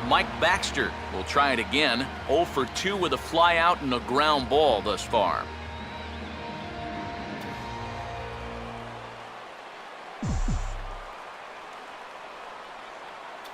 Mike Baxter will try it again. 0 for 2 with a fly out and a ground ball thus far.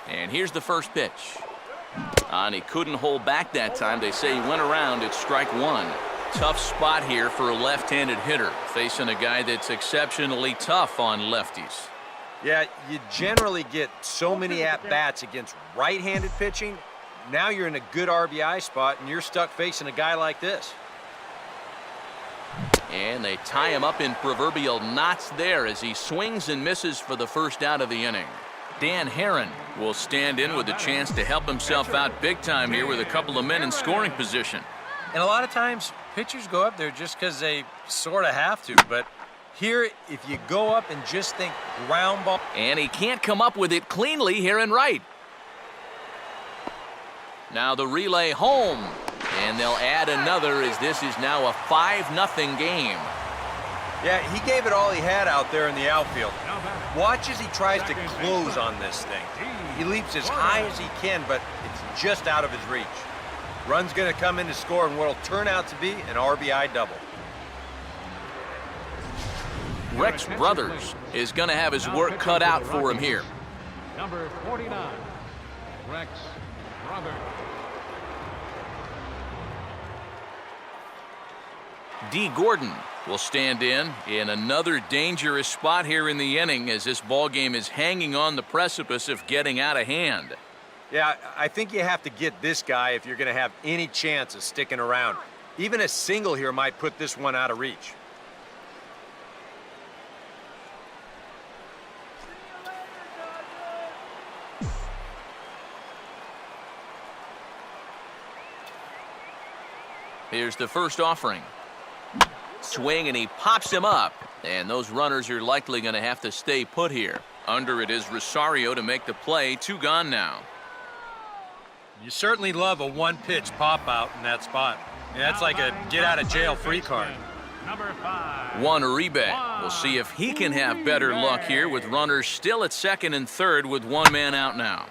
And here's the first pitch. And he couldn't hold back that time. They say he went around at strike one. Tough spot here for a left-handed hitter, facing a guy that's exceptionally tough on lefties. Yeah, you generally get so many at-bats against right-handed pitching. Now you're in a good RBI spot, and you're stuck facing a guy like this. And they tie him up in proverbial knots there as he swings and misses for the first out of the inning. Dan Herron will stand in with a chance to help himself out big time here with a couple of men in scoring position. And a lot of times, pitchers go up there just because they sort of have to. But here, if you go up and just think ground ball. And he can't come up with it cleanly here in right. Now the relay home. And they'll add another as this is now a 5-0 game. Yeah, he gave it all he had out there in the outfield. Watch as he tries to close on this thing. He leaps as high as he can, but it's just out of his reach. Run's going to come in to score in what will turn out to be an RBI double. Rex Brothers is going to have his work cut out for him here. Number 49, Rex Brothers. D. Gordon will stand in another dangerous spot here in the inning as this ball game is hanging on the precipice of getting out of hand. Yeah, I think you have to get this guy if you're going to have any chance of sticking around. Even a single here might put this one out of reach. Here's the first offering. Swing, and he pops him up. And those runners are likely going to have to stay put here. Under it is Rosario to make the play. 2 gone now. You certainly love a one-pitch pop-out in that spot. Yeah, that's like a get-out-of-jail-free card. Number 5. Juan Uribe. We'll see if he can have better luck here with runners still at second and third with 1 man out now.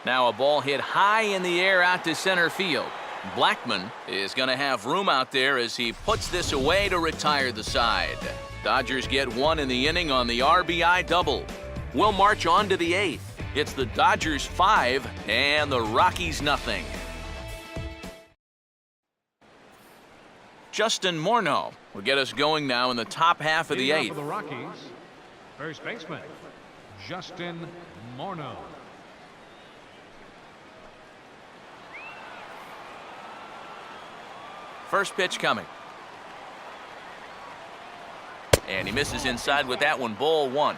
Now a ball hit high in the air out to center field. Blackman is going to have room out there as he puts this away to retire the side. Dodgers get 1 in the inning on the RBI double. We'll march on to the 8th. It's the Dodgers 5 and the Rockies nothing. Justin Morneau will get us going now in the top half of the 8th. For the Rockies, first baseman, Justin Morneau. First pitch coming. And he misses inside with that one. Ball 1.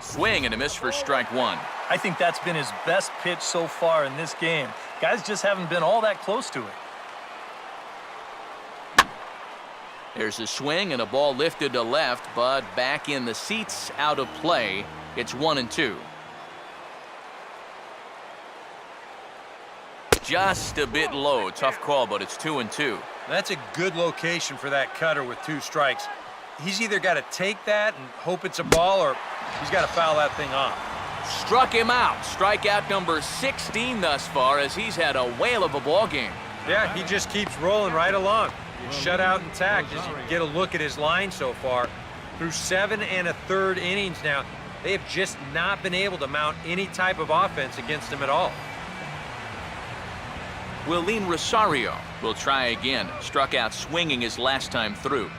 Swing and a miss for strike 1. I think that's been his best pitch so far in this game. Guys just haven't been all that close to it. There's a swing and a ball lifted to left, but back in the seats, out of play. It's 1-2. Just a bit low. Tough call, but it's 2-2. That's a good location for that cutter with 2 strikes. He's either got to take that and hope it's a ball, or he's got to foul that thing off. Struck him out. Strikeout number 16 thus far as he's had a whale of a ball game. Yeah, he just keeps rolling right along. He's shut out intact as you get a look at his line so far. Through 7 1/3 innings now, they have just not been able to mount any type of offense against him at all. Willeen Rosario will try again. Struck out swinging his last time through.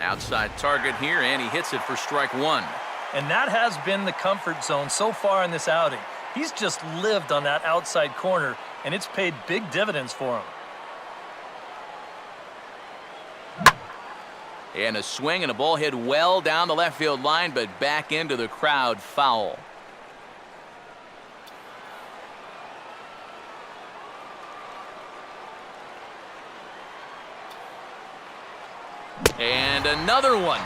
Outside target here, and he hits it for strike 1. And that has been the comfort zone so far in this outing. He's just lived on that outside corner, and it's paid big dividends for him. And a swing and a ball hit well down the left field line, but back into the crowd, foul. And another one.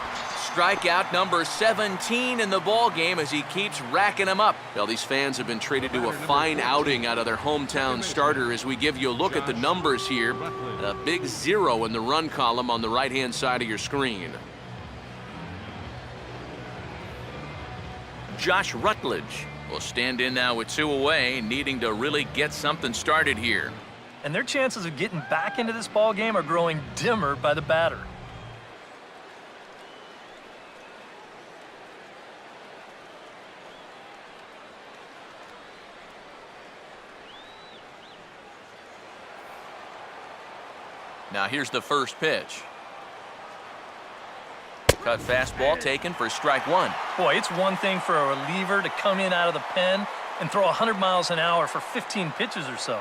strikeout number 17 in the ball game as he keeps racking them up. Well, these fans have been treated to a fine outing out of their hometown starter as we give you a look at the numbers here. A big 0 in the run column on the right-hand side of your screen. Josh Rutledge will stand in now with 2 away, needing to really get something started here. And their chances of getting back into this ball game are growing dimmer by the batter. Now here's the first pitch. Cut fastball taken for strike 1. Boy, it's one thing for a reliever to come in out of the pen and throw 100 miles an hour for 15 pitches or so.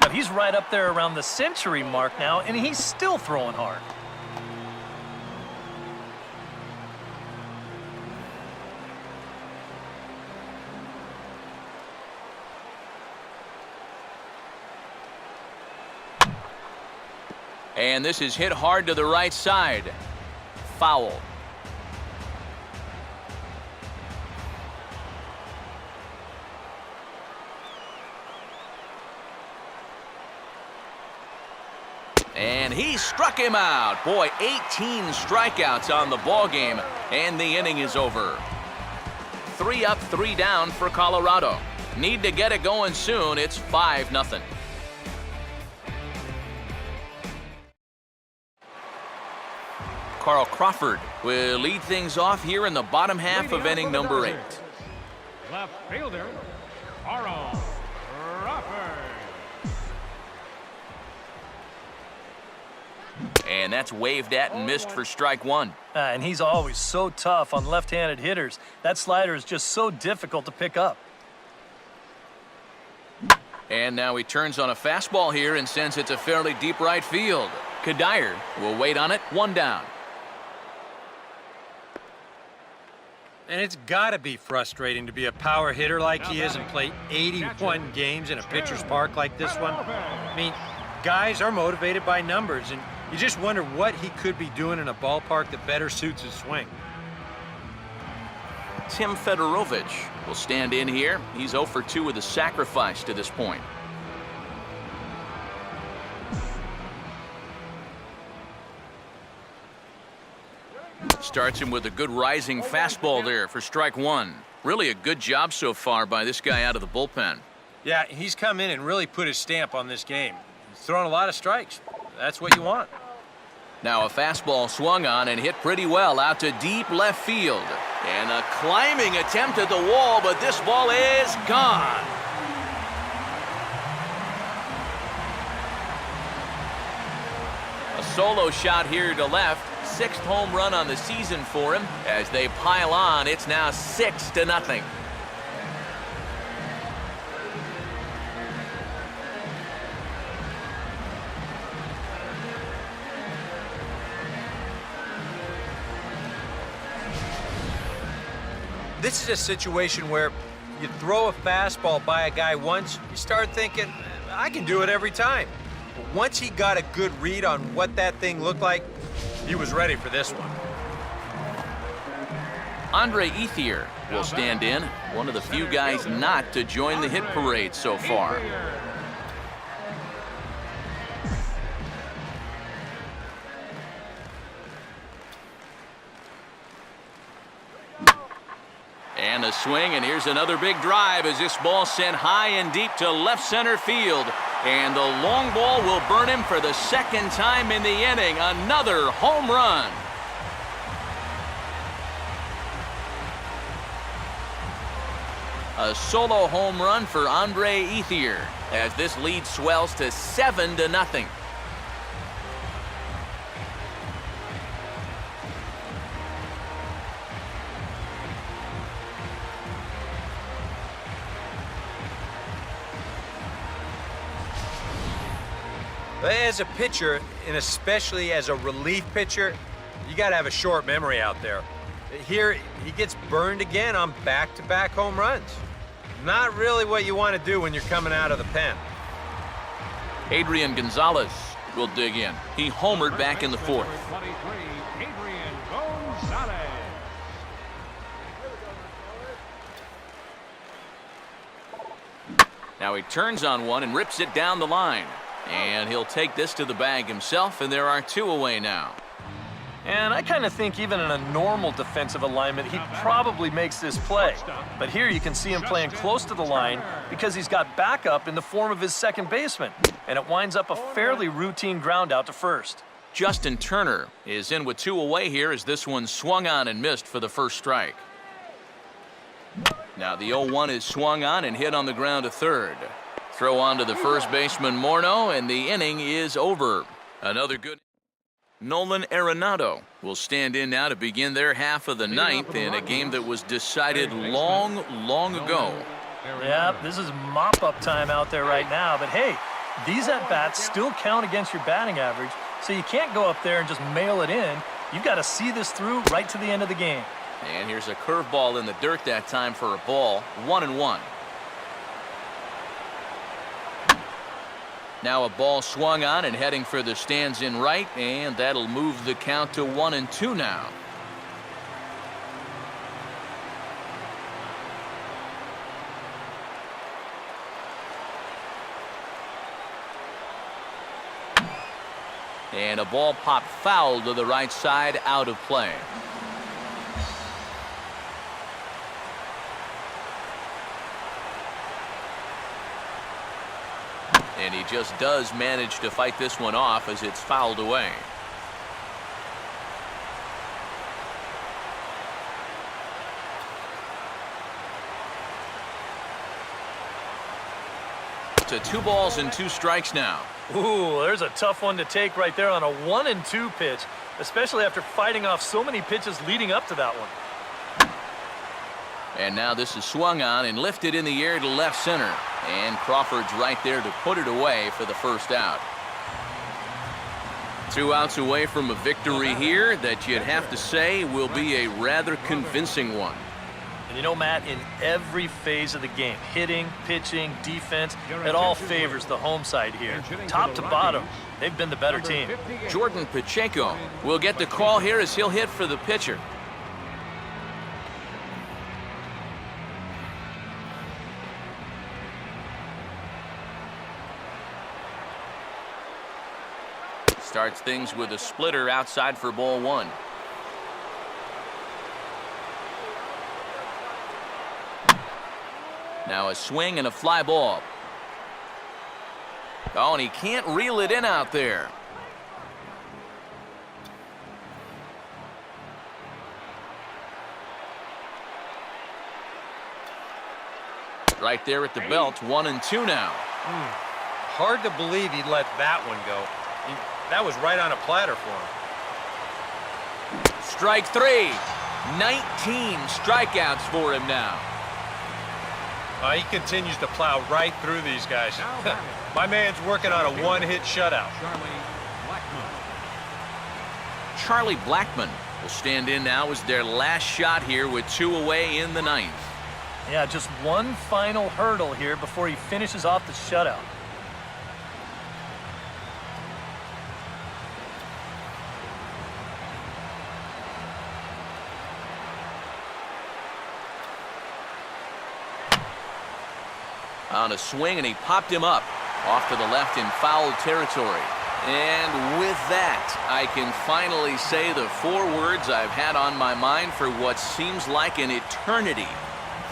But he's right up there around the century mark now, and he's still throwing hard. And this is hit hard to the right side. Foul. And he struck him out. Boy, 18 strikeouts on the ball game, and the inning is over. 3 up, 3 down for Colorado. Need to get it going soon. It's 5-0. Carl Crawford will lead things off here in the bottom half of inning number 8. Left fielder, Carl Crawford. And that's waved at and missed for strike 1. And he's always so tough on left-handed hitters. That slider is just so difficult to pick up. And now he turns on a fastball here and sends it to fairly deep right field. Kadire will wait on it, 1 down. And it's got to be frustrating to be a power hitter like he is and play 81 games in a pitcher's park like this one. I mean, guys are motivated by numbers, and you just wonder what he could be doing in a ballpark that better suits his swing. Tim Fedorovich will stand in here. He's 0 for 2 with a sacrifice to this point. Starts him with a good rising fastball there for strike 1. Really a good job so far by this guy out of the bullpen. Yeah, he's come in and really put his stamp on this game. He's thrown a lot of strikes. That's what you want. Now a fastball swung on and hit pretty well out to deep left field. And a climbing attempt at the wall, but this ball is gone. A solo shot here to left. 6th home run on the season for him. As they pile on, it's now 6-0. This is a situation where you throw a fastball by a guy once, you start thinking, I can do it every time. But once he got a good read on what that thing looked like, he was ready for this one. Andre Ethier will stand in, one of the few guys not to join the hit parade so far. And a swing, and here's another big drive as this ball sent high and deep to left center field. And the long ball will burn him for the 2nd time in the inning. Another home run. A solo home run for Andre Ethier as this lead swells to 7-0. As a pitcher, and especially as a relief pitcher, you got to have a short memory out there. Here, he gets burned again on back-to-back home runs. Not really what you want to do when you're coming out of the pen. Adrian Gonzalez will dig in. He homered back in the 4th. 23, Adrian Gonzalez. Now he turns on one and rips it down the line. And he'll take this to the bag himself, and there are 2 away now. And I kind of think even in a normal defensive alignment, he probably makes this play. But here you can see him playing close to the line because he's got backup in the form of his second baseman. And it winds up a fairly routine ground out to first. Justin Turner is in with 2 away here as this one swung on and missed for the first strike. Now the 0-1 is swung on and hit on the ground to third. Throw on to the first baseman Morneau, and the inning is over. Another good. Nolan Arenado will stand in now to begin their half of the ninth in a game that was decided long ago. Yeah, this is mop-up time out there right now. But hey, these at-bats still count against your batting average, so you can't go up there and just mail it in. You've got to see this through right to the end of the game. And here's a curveball in the dirt that time for a ball. 1-1. Now a ball swung on and heading for the stands in right, and that'll move the count to 1-2 now. And a ball popped foul to the right side, out of play. And he just does manage to fight this one off as it's fouled away. To 2 balls and 2 strikes now. Ooh, there's a tough one to take right there on a 1-2 pitch, especially after fighting off so many pitches leading up to that one. And now this is swung on and lifted in the air to left center. And Crawford's right there to put it away for the first out. 2 outs away from a victory here that you'd have to say will be a rather convincing one. And you know, Matt, in every phase of the game, hitting, pitching, defense, it all favors the home side here. Top to bottom, they've been the better team. Jordan Pacheco will get the call here as he'll hit for the pitcher. Starts things with a splitter outside for ball 1. Now a swing and a fly ball. Oh, and he can't reel it in out there. Right there at the belt, 1-2 now. Hard to believe he'd let that one go. That was right on a platter for him. Strike 3. 19 strikeouts for him now. He continues to plow right through these guys. My man's working on a 1-hit shutout. Charlie Blackmon will stand in now as their last shot here with 2 away in the ninth. Yeah, just one final hurdle here before he finishes off the shutout. On a swing, and he popped him up off to the left in foul territory. And with that, I can finally say the 4 words I've had on my mind for what seems like an eternity.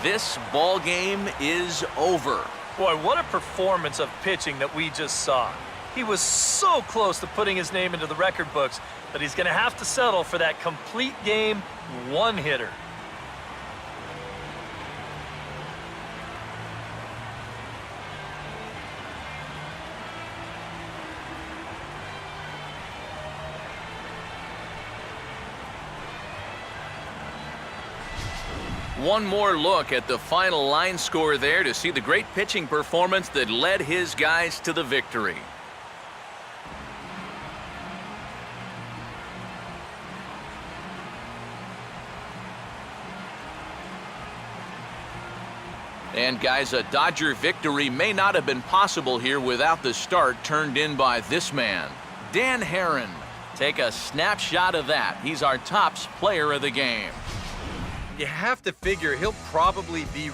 This ball game is over. Boy, what a performance of pitching that we just saw. He was so close to putting his name into the record books, but he's going to have to settle for that complete game 1-hitter. One more look at the final line score there to see the great pitching performance that led his guys to the victory. And guys, a Dodger victory may not have been possible here without the start turned in by this man, Dan Herron. Take a snapshot of that. He's our top player of the game. You have to figure he'll probably be